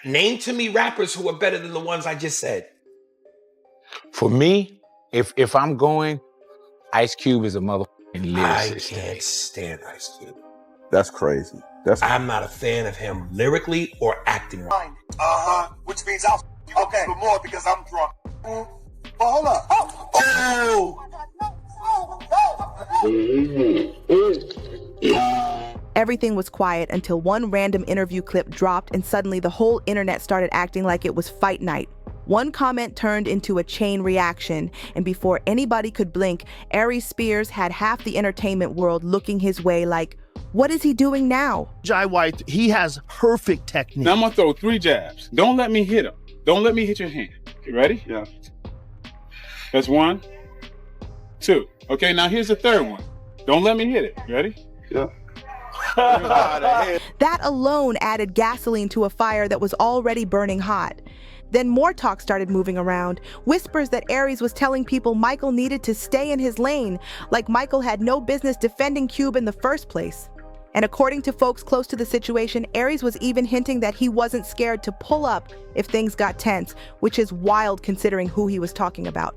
Name to me rappers who are better than the ones I just said. For me, if I'm going, Ice Cube is a motherfucking lyricist. I can't stand Ice Cube. That's crazy. I'm not a fan of him lyrically or acting. Which means I'll you okay for more because I'm drunk. Well, hold up. Everything was quiet until one random interview clip dropped and suddenly the whole internet started acting like it was fight night. One comment turned into a chain reaction, and before anybody could blink, Aries Spears had half the entertainment world looking his way like, what is he doing now? Jai White, he has perfect technique. Now I'm gonna throw 3 jabs. Don't let me hit him. Don't let me hit your hand. You ready? Yeah. That's 1, 2. Okay, now here's the 3rd one. Don't let me hit it. Ready? Yeah. That alone added gasoline to a fire that was already burning hot. Then more talk started moving around, whispers that Aries was telling people Michael needed to stay in his lane, like Michael had no business defending Cube in the first place. And according to folks close to the situation, Aries was even hinting that he wasn't scared to pull up if things got tense, which is wild considering who he was talking about.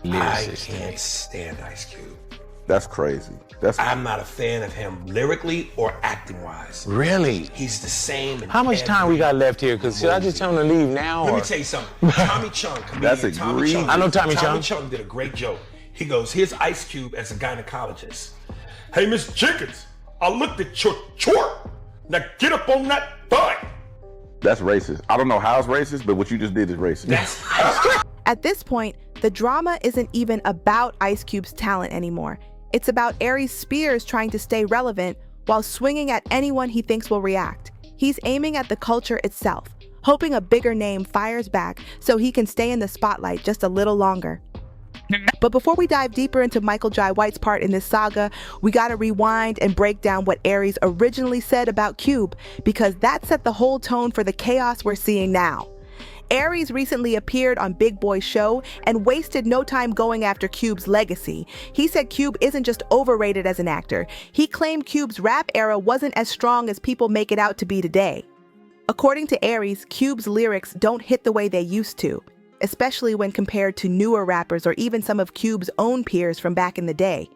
I can't stand Ice Cube. That's crazy. I'm not a fan of him lyrically or acting-wise. Really? He's the same. How much time we got left here? Because should I just tell him to leave now? Let me tell you something. Tommy Chung, comedian. That's Tommy Chung. I know Tommy Chung. Tommy Chung did a great joke. He goes, here's Ice Cube as a gynecologist. Hey, Miss Jenkins, I looked at your chart. Now get up on that thigh. That's racist. I don't know how it's racist, but what you just did is racist. That's At this point, the drama isn't even about Ice Cube's talent anymore. It's about Aries Spears trying to stay relevant while swinging at anyone he thinks will react. He's aiming at the culture itself, hoping a bigger name fires back so he can stay in the spotlight just a little longer. But before we dive deeper into Michael Jai White's part in this saga, we gotta rewind and break down what Aries originally said about Cube, because that set the whole tone for the chaos we're seeing now. Aries recently appeared on Big Boy's show and wasted no time going after Cube's legacy. He said Cube isn't just overrated as an actor. He claimed Cube's rap era wasn't as strong as people make it out to be today. According to Aries, Cube's lyrics don't hit the way they used to, especially when compared to newer rappers or even some of Cube's own peers from back in the day.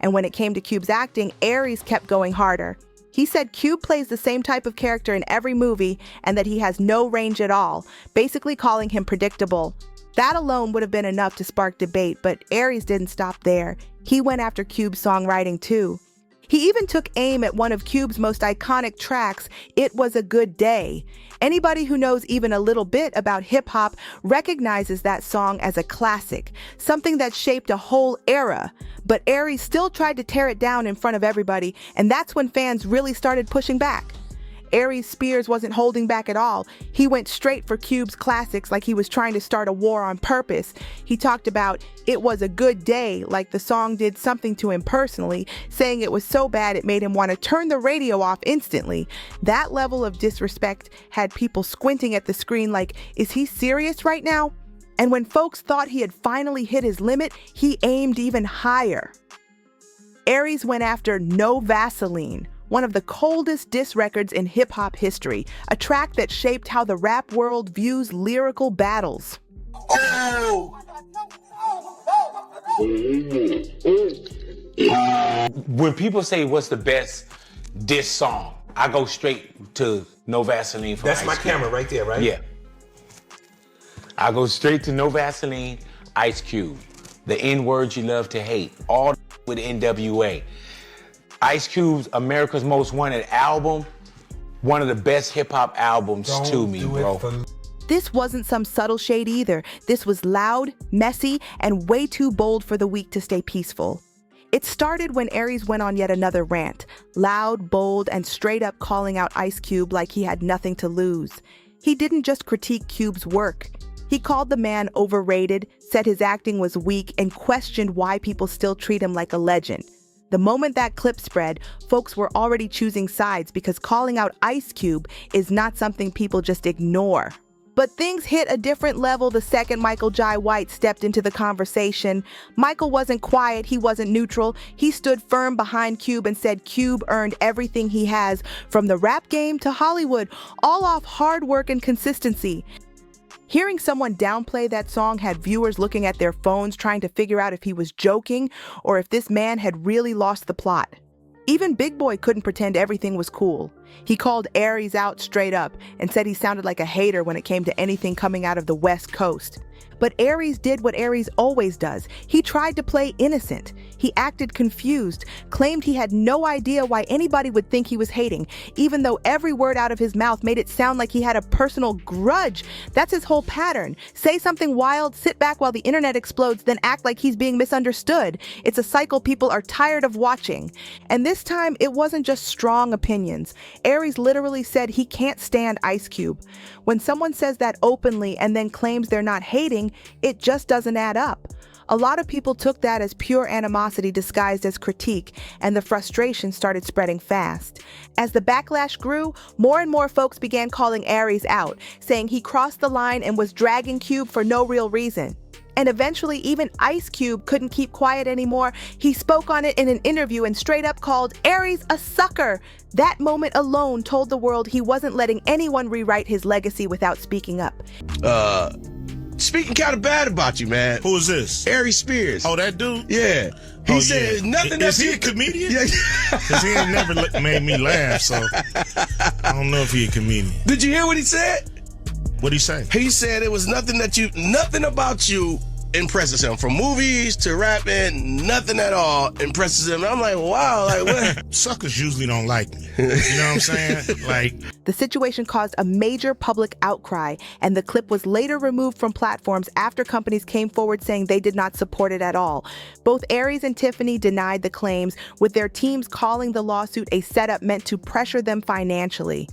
And when it came to Cube's acting, Aries kept going harder. He said Cube plays the same type of character in every movie and that he has no range at all, basically calling him predictable. That alone would have been enough to spark debate, but Aries didn't stop there. He went after Cube's songwriting too. He even took aim at one of Cube's most iconic tracks, It Was a Good Day. Anybody who knows even a little bit about hip-hop recognizes that song as a classic, something that shaped a whole era. But Aries still tried to tear it down in front of everybody, and that's when fans really started pushing back. Aries Spears wasn't holding back at all. He went straight for Cube's classics like he was trying to start a war on purpose. He talked about It Was a Good Day like the song did something to him personally, saying it was so bad it made him want to turn the radio off instantly. That level of disrespect had people squinting at the screen like, is he serious right now? And when folks thought he had finally hit his limit, he aimed even higher. Aries went after No Vaseline, one of the coldest diss records in hip-hop history, a track that shaped how the rap world views lyrical battles. When people say what's the best diss song, I go straight to No Vaseline from That's Ice my Cube. camera right there, right? Yeah. I go straight to No Vaseline, Ice Cube. The N-words you love to hate, all with NWA. Ice Cube's America's Most Wanted album, one of the best hip-hop albums to me, bro. This wasn't some subtle shade either. This was loud, messy, and way too bold for the weak to stay peaceful. It started when Aries went on yet another rant, loud, bold, and straight up calling out Ice Cube like he had nothing to lose. He didn't just critique Cube's work. He called the man overrated, said his acting was weak, and questioned why people still treat him like a legend. The moment that clip spread, folks were already choosing sides because calling out Ice Cube is not something people just ignore. But things hit a different level the second Michael Jai White stepped into the conversation. Michael wasn't quiet, he wasn't neutral. He stood firm behind Cube and said Cube earned everything he has, from the rap game to Hollywood, all off hard work and consistency. Hearing someone downplay that song had viewers looking at their phones trying to figure out if he was joking or if this man had really lost the plot. Even Big Boy couldn't pretend everything was cool. He called Aries out straight up and said he sounded like a hater when it came to anything coming out of the West Coast. But Aries did what Aries always does. He tried to play innocent. He acted confused, claimed he had no idea why anybody would think he was hating, even though every word out of his mouth made it sound like he had a personal grudge. That's his whole pattern. Say something wild, sit back while the internet explodes, then act like he's being misunderstood. It's a cycle people are tired of watching. And this time, it wasn't just strong opinions. Aries literally said he can't stand Ice Cube. When someone says that openly and then claims they're not hating, it just doesn't add up. A lot of people took that as pure animosity disguised as critique, and the frustration started spreading fast. As the backlash grew, more and more folks began calling Aries out, saying he crossed the line and was dragging Cube for no real reason. And eventually, even Ice Cube couldn't keep quiet anymore. He spoke on it in an interview and straight up called Aries a sucker. That moment alone told the world he wasn't letting anyone rewrite his legacy without speaking up. Speaking kind of bad about you, man. Who is this? Aries Spears. Oh, that dude? Yeah. He said nothing. Is he a comedian? Yeah. Because he ain't never made me laugh, so I don't know if he a comedian. Did you hear what he said? What'd he say? He said it was nothing about you impresses him. From movies to rapping, nothing at all impresses him. And I'm like, wow, like what? Suckers usually don't like me. You know what I'm saying? Like, the situation caused a major public outcry, and the clip was later removed from platforms after companies came forward saying they did not support it at all. Both Aries and Tiffany denied the claims, with their teams calling the lawsuit a setup meant to pressure them financially.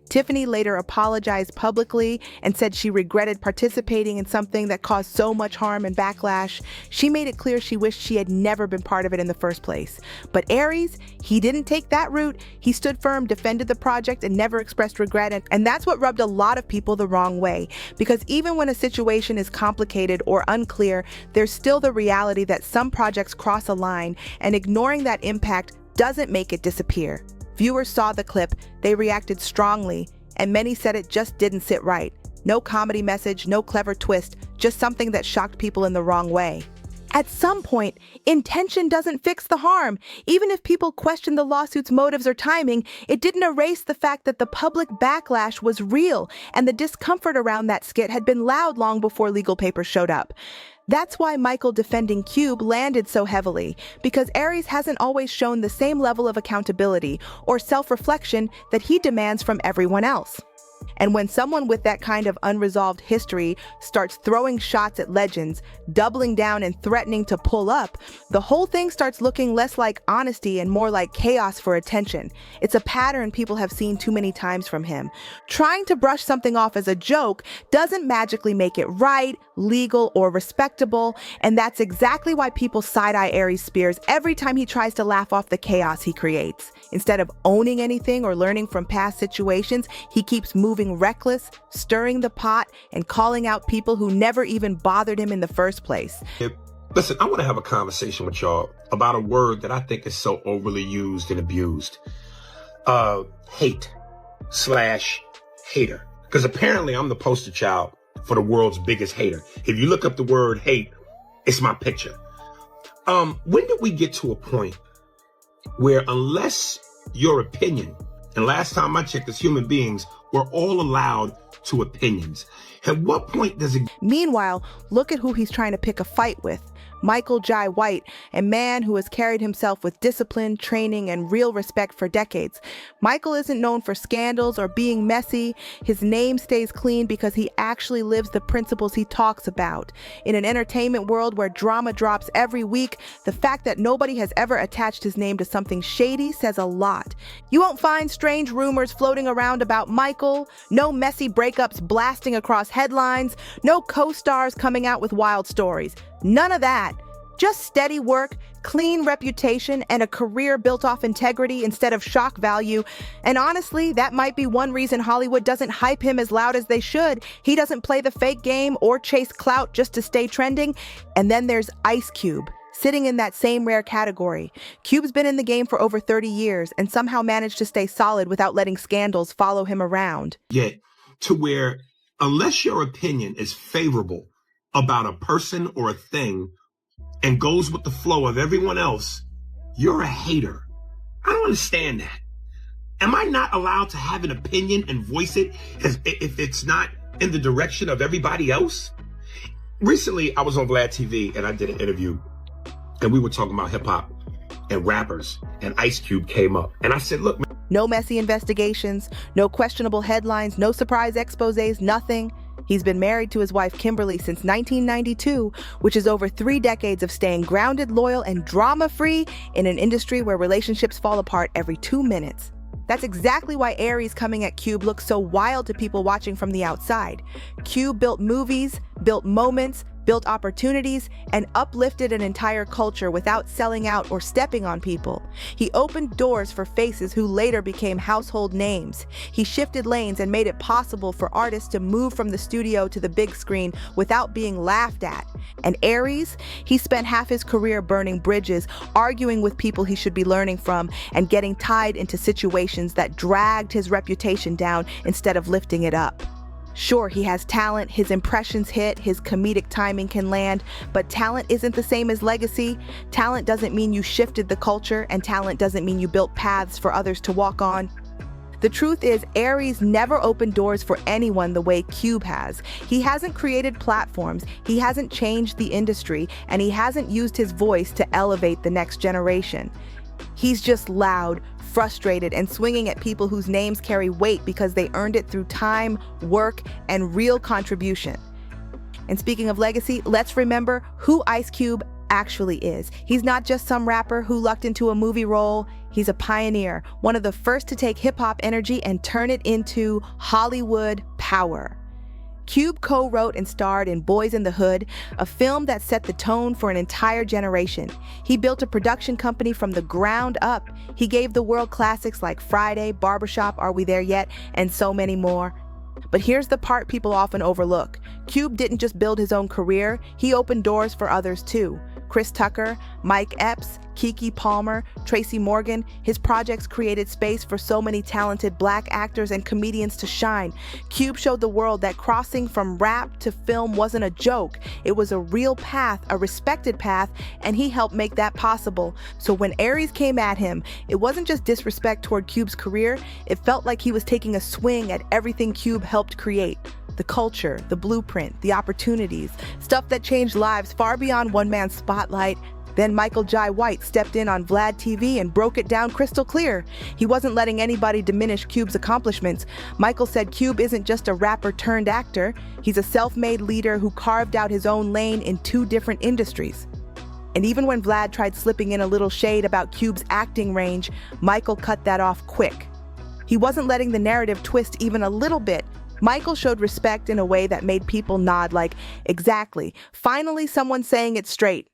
Tiffany later apologized publicly and said she regretted participating in something that caused so much harm and backlash. She made it clear she wished she had never been part of it in the first place. But Aries, he didn't take that route. He stood firm, defended the project, and never expressed regret. And that's what rubbed a lot of people the wrong way. Because even when a situation is complicated or unclear, there's still the reality that some projects cross a line, and ignoring that impact doesn't make it disappear. Viewers saw the clip, they reacted strongly, and many said it just didn't sit right. No comedy message, no clever twist, just something that shocked people in the wrong way. At some point, intention doesn't fix the harm. Even if people question the lawsuit's motives or timing, it didn't erase the fact that the public backlash was real, and the discomfort around that skit had been loud long before legal papers showed up. That's why Michael defending Cube landed so heavily, because Aries hasn't always shown the same level of accountability or self-reflection that he demands from everyone else. And when someone with that kind of unresolved history starts throwing shots at legends, doubling down and threatening to pull up, the whole thing starts looking less like honesty and more like chaos for attention. It's a pattern people have seen too many times from him. Trying to brush something off as a joke doesn't magically make it right, legal, or respectable, and that's exactly why people side-eye Aries Spears every time he tries to laugh off the chaos he creates. Instead of owning anything or learning from past situations, he keeps moving reckless, stirring the pot, and calling out people who never even bothered him in the first place. Listen, I want to have a conversation with y'all about a word that I think is so overly used and abused. Hate/hater. Because apparently I'm the poster child for the world's biggest hater. If you look up the word hate, it's my picture. When did we get to a point where unless your opinion, and last time I checked as human beings, we're all allowed to opinions. At what point does it... Meanwhile, look at who he's trying to pick a fight with. Michael Jai White, a man who has carried himself with discipline, training, and real respect for decades. Michael isn't known for scandals or being messy. His name stays clean because he actually lives the principles he talks about. In an entertainment world where drama drops every week, the fact that nobody has ever attached his name to something shady says a lot. You won't find strange rumors floating around about Michael, no messy breakups blasting across headlines, no co-stars coming out with wild stories. None of that. Just steady work, clean reputation, and a career built off integrity instead of shock value. And honestly, that might be one reason Hollywood doesn't hype him as loud as they should. He doesn't play the fake game or chase clout just to stay trending. And then there's Ice Cube, sitting in that same rare category. Cube's been in the game for over 30 years and somehow managed to stay solid without letting scandals follow him around. Yet, to where, unless your opinion is favorable about a person or a thing, and goes with the flow of everyone else, you're a hater. I don't understand that. Am I not allowed to have an opinion and voice it if it's not in the direction of everybody else? Recently, I was on Vlad TV and I did an interview and we were talking about hip hop and rappers, and Ice Cube came up. And I said, look, man. No messy investigations, no questionable headlines, no surprise exposés, nothing. He's been married to his wife Kimberly since 1992, which is over 3 decades of staying grounded, loyal, and drama-free in an industry where relationships fall apart every 2 minutes. That's exactly why Aries coming at Cube looks so wild to people watching from the outside. Cube built movies, built moments, built opportunities, and uplifted an entire culture without selling out or stepping on people. He opened doors for faces who later became household names. He shifted lanes and made it possible for artists to move from the studio to the big screen without being laughed at. And Aries, he spent half his career burning bridges, arguing with people he should be learning from, and getting tied into situations that dragged his reputation down instead of lifting it up. Sure, he has talent, his impressions hit, his comedic timing can land, but talent isn't the same as legacy. Talent doesn't mean you shifted the culture, and talent doesn't mean you built paths for others to walk on. The truth is, Aries never opened doors for anyone the way Cube has. He hasn't created platforms, he hasn't changed the industry, and he hasn't used his voice to elevate the next generation. He's just loud, frustrated, and swinging at people whose names carry weight because they earned it through time, work, and real contribution. And speaking of legacy, let's remember who Ice Cube actually is. He's not just some rapper who lucked into a movie role. He's a pioneer, one of the first to take hip-hop energy and turn it into Hollywood power. Cube co-wrote and starred in Boys in the Hood, a film that set the tone for an entire generation. He built a production company from the ground up. He gave the world classics like Friday, Barbershop, Are We There Yet, and so many more. But here's the part people often overlook. Cube didn't just build his own career, he opened doors for others too. Chris Tucker, Mike Epps, Keke Palmer, Tracy Morgan, his projects created space for so many talented Black actors and comedians to shine. Cube showed the world that crossing from rap to film wasn't a joke. It was a real path, a respected path, and he helped make that possible. So when Aries came at him, it wasn't just disrespect toward Cube's career, it felt like he was taking a swing at everything Cube helped create. The culture, the blueprint, the opportunities, stuff that changed lives far beyond one man's spotlight. Then Michael Jai White stepped in on Vlad TV and broke it down crystal clear. He wasn't letting anybody diminish Cube's accomplishments. Michael said Cube isn't just a rapper turned actor. He's a self-made leader who carved out his own lane in 2 different industries. And even when Vlad tried slipping in a little shade about Cube's acting range, Michael cut that off quick. He wasn't letting the narrative twist even a little bit. Michael showed respect in a way that made people nod like, exactly, finally someone saying it straight.